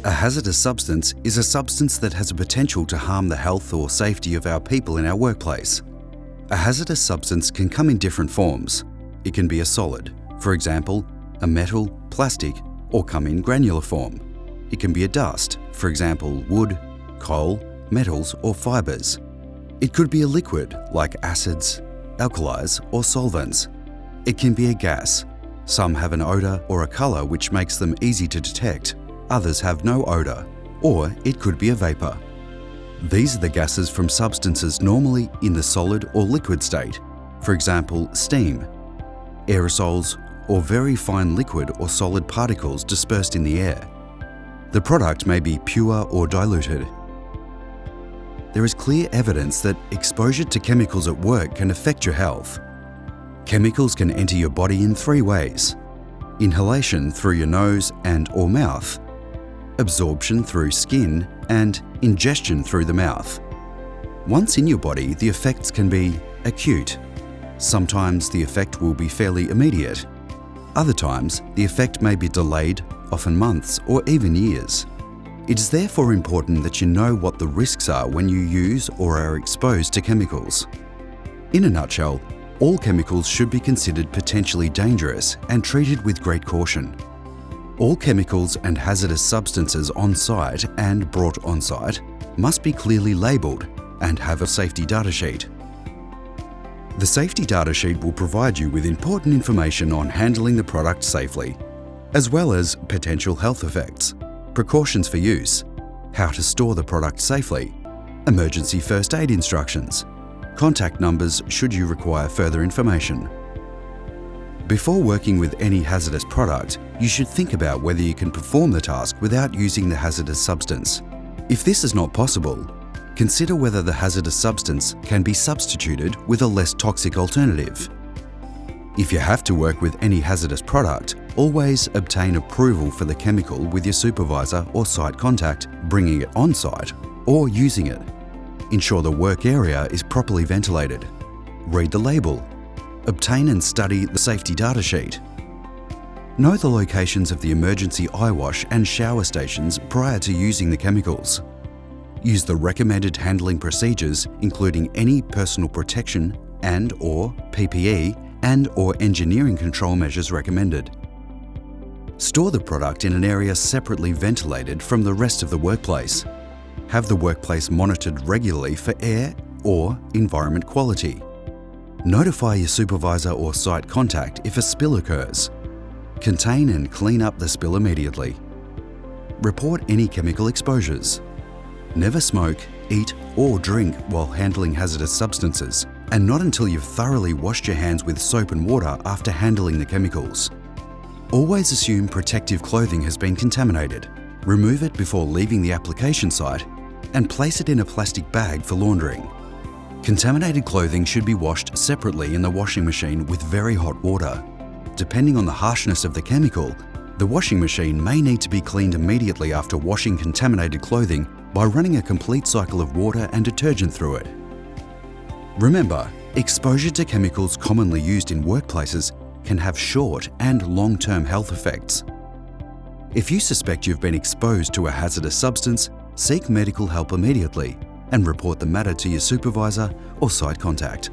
A hazardous substance is a substance that has a potential to harm the health or safety of our people in our workplace. A hazardous substance can come in different forms. It can be a solid, for example, a metal, plastic, or come in granular form. It can be a dust, for example, wood, coal, metals, or fibres. It could be a liquid, like acids, alkalis, or solvents. It can be a gas. Some have an odour or a colour which makes them easy to detect. Others have no odour, or it could be a vapour. These are the gases from substances normally in the solid or liquid state, for example, steam, aerosols, or very fine liquid or solid particles dispersed in the air. The product may be pure or diluted. There is clear evidence that exposure to chemicals at work can affect your health. Chemicals can enter your body in 3 ways: inhalation through your nose and/or mouth, absorption through skin, and ingestion through the mouth. Once in your body, the effects can be acute. Sometimes the effect will be fairly immediate. Other times, the effect may be delayed, often months or even years. It is therefore important that you know what the risks are when you use or are exposed to chemicals. In a nutshell, all chemicals should be considered potentially dangerous and treated with great caution. All chemicals and hazardous substances on site and brought on site must be clearly labelled and have a safety data sheet. The safety data sheet will provide you with important information on handling the product safely, as well as potential health effects, precautions for use, how to store the product safely, emergency first aid instructions, contact numbers should you require further information. Before working with any hazardous product, you should think about whether you can perform the task without using the hazardous substance. If this is not possible, consider whether the hazardous substance can be substituted with a less toxic alternative. If you have to work with any hazardous product, always obtain approval for the chemical with your supervisor or site contact bringing it on site or using it. Ensure the work area is properly ventilated. Read the label. Obtain and study the safety data sheet. Know the locations of the emergency eye wash and shower stations prior to using the chemicals. Use the recommended handling procedures, including any personal protection and/or PPE and/or engineering control measures recommended. Store the product in an area separately ventilated from the rest of the workplace. Have the workplace monitored regularly for air or environment quality. Notify your supervisor or site contact if a spill occurs. Contain and clean up the spill immediately. Report any chemical exposures. Never smoke, eat, or drink while handling hazardous substances, and not until you've thoroughly washed your hands with soap and water after handling the chemicals. Always assume protective clothing has been contaminated. Remove it before leaving the application site and place it in a plastic bag for laundering. Contaminated clothing should be washed separately in the washing machine with very hot water. Depending on the harshness of the chemical, the washing machine may need to be cleaned immediately after washing contaminated clothing by running a complete cycle of water and detergent through it. Remember, exposure to chemicals commonly used in workplaces can have short and long-term health effects. If you suspect you've been exposed to a hazardous substance, seek medical help immediately and report the matter to your supervisor or site contact.